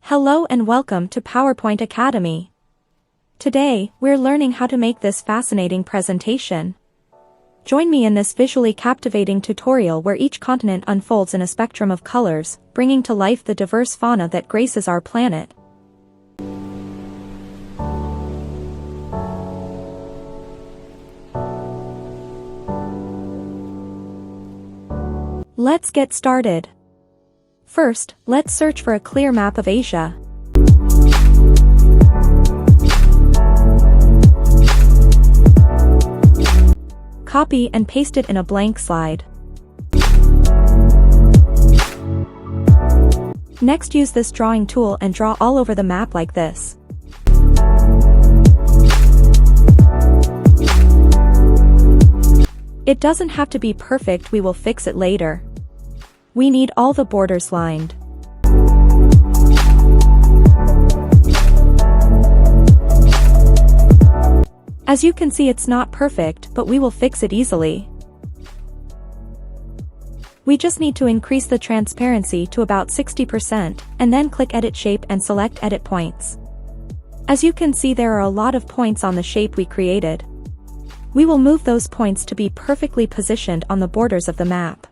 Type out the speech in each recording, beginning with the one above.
Hello and welcome to PowerPoint Academy. Today, we're learning how to make this fascinating presentation. Join me in this visually captivating tutorial where each continent unfolds in a spectrum of colors, bringing to life the diverse fauna that graces our planet. Let's get started. First, let's search for a clear map of Asia. Copy and paste it in a blank slide. Next, use this drawing tool and draw all over the map like this. It doesn't have to be perfect, we will fix it later. We need all the borders lined. As you can see, it's not perfect, but we will fix it easily. We just need to increase the transparency to about 60%, and then click Edit Shape and select Edit Points. As you can see, there are a lot of points on the shape we created. We will move those points to be perfectly positioned on the borders of the map.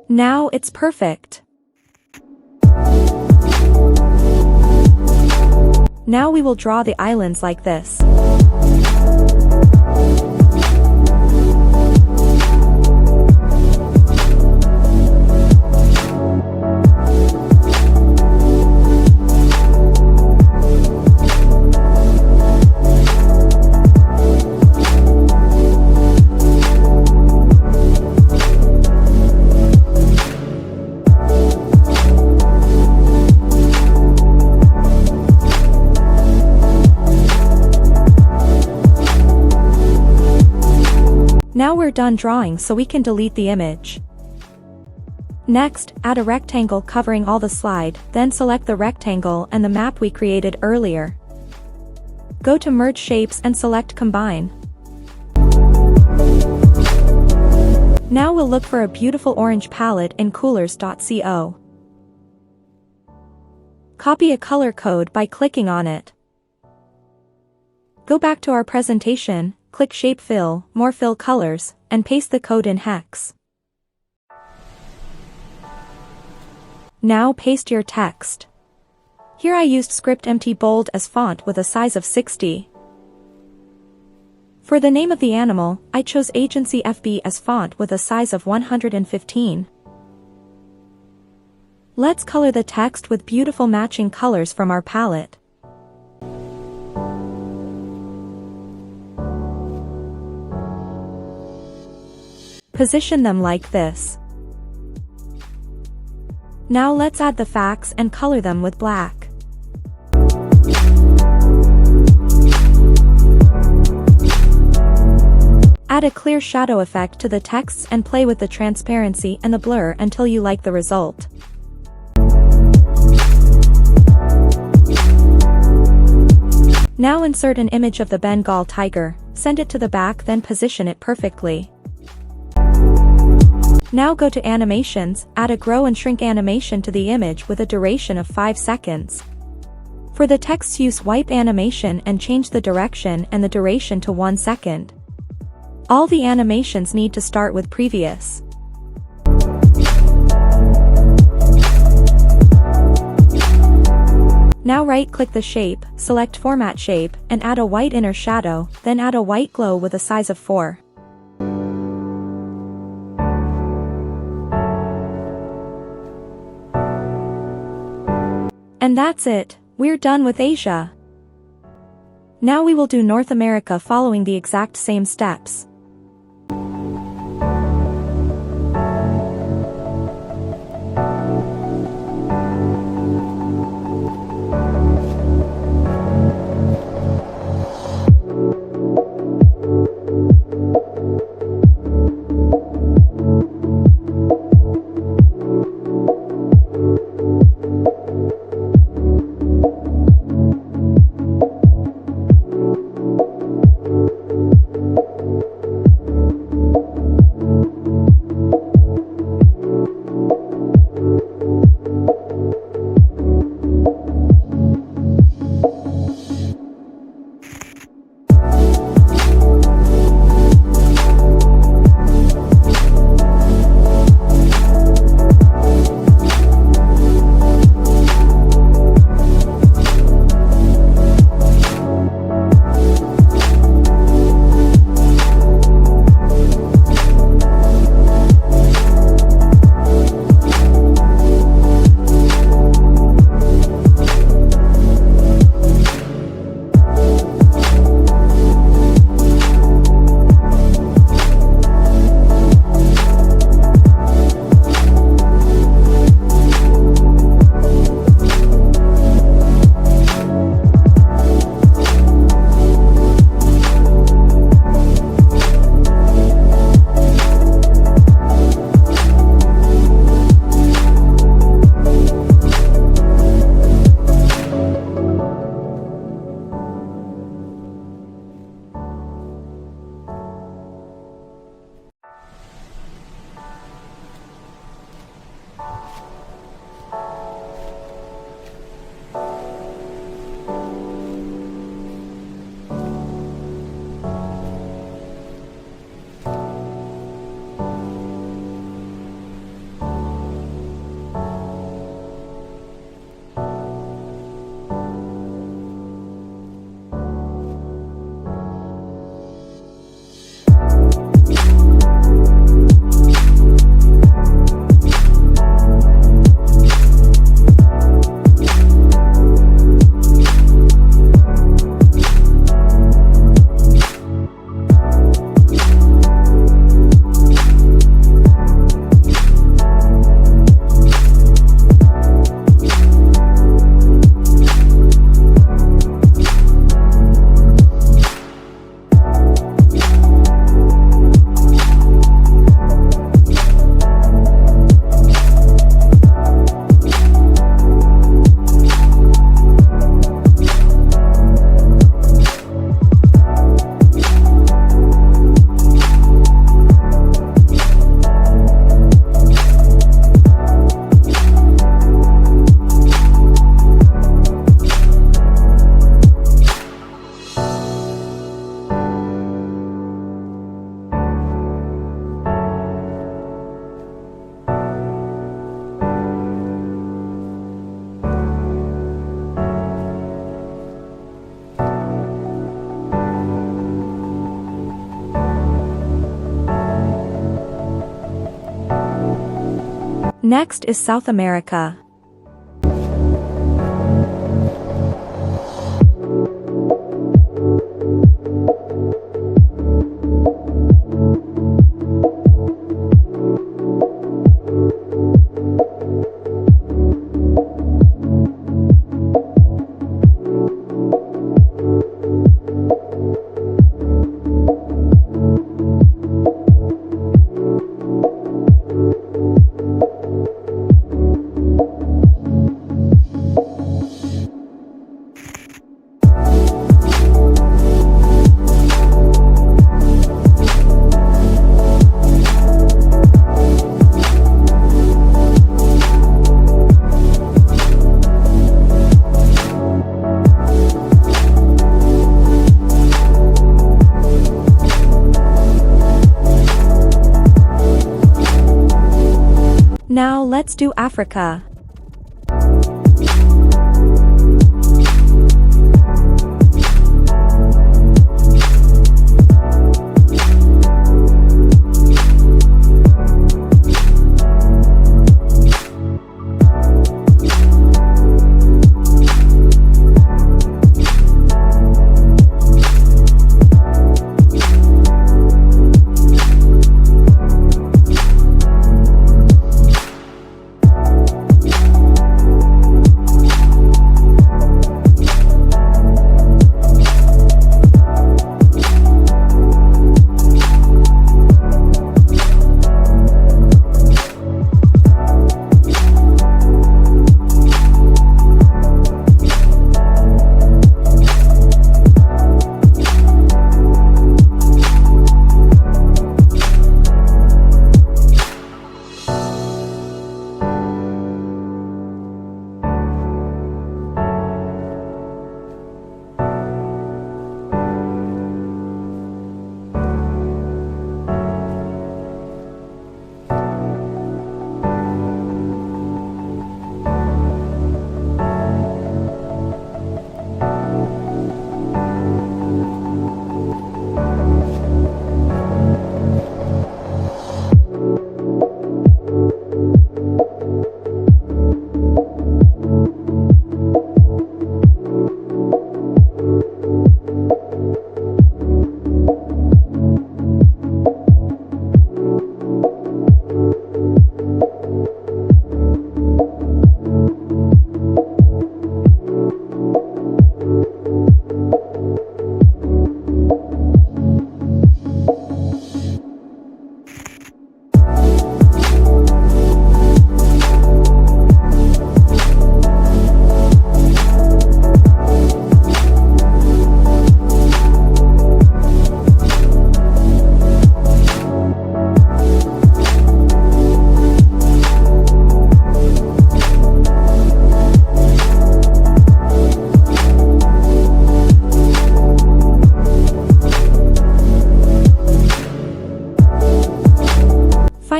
Now it's perfect. Now we will draw the islands like this. Now we're done drawing, so we can delete the image. Next, add a rectangle covering all the slide, then select the rectangle and the map we created earlier. Go to Merge Shapes and select Combine. Now we'll look for a beautiful orange palette in Coolors.co. Copy a color code by clicking on it. Go back to our presentation, click Shape Fill, More Fill Colors, and paste the code in hex. Now paste your text. Here I used Script MT Bold as font with a size of 60. For the name of the animal, I chose Agency FB as font with a size of 115. Let's color the text with beautiful matching colors from our palette. Position them like this. Now let's add the facts and color them with black. Add a clear shadow effect to the texts and play with the transparency and the blur until you like the result. Now insert an image of the Bengal tiger, send it to the back, then position it perfectly. Now go to Animations, add a grow and shrink animation to the image with a duration of 5 seconds. For the text, use wipe animation and change the direction and the duration to 1 second. All the animations need to start with previous. Now right-click the shape, select Format Shape, and add a white inner shadow, then add a white glow with a size of 4. And that's it, we're done with Asia. Now we will do North America following the exact same steps. Next is South America. Now let's do Africa.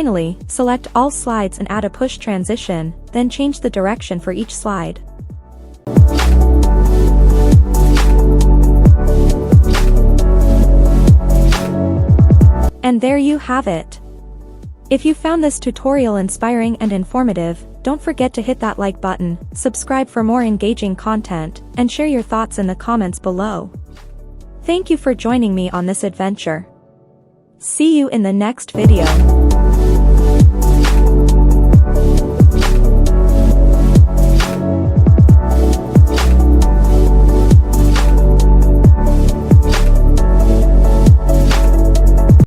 Finally, select all slides and add a push transition, then change the direction for each slide. And there you have it. If you found this tutorial inspiring and informative, don't forget to hit that like button, subscribe for more engaging content, and share your thoughts in the comments below. Thank you for joining me on this adventure. See you in the next video.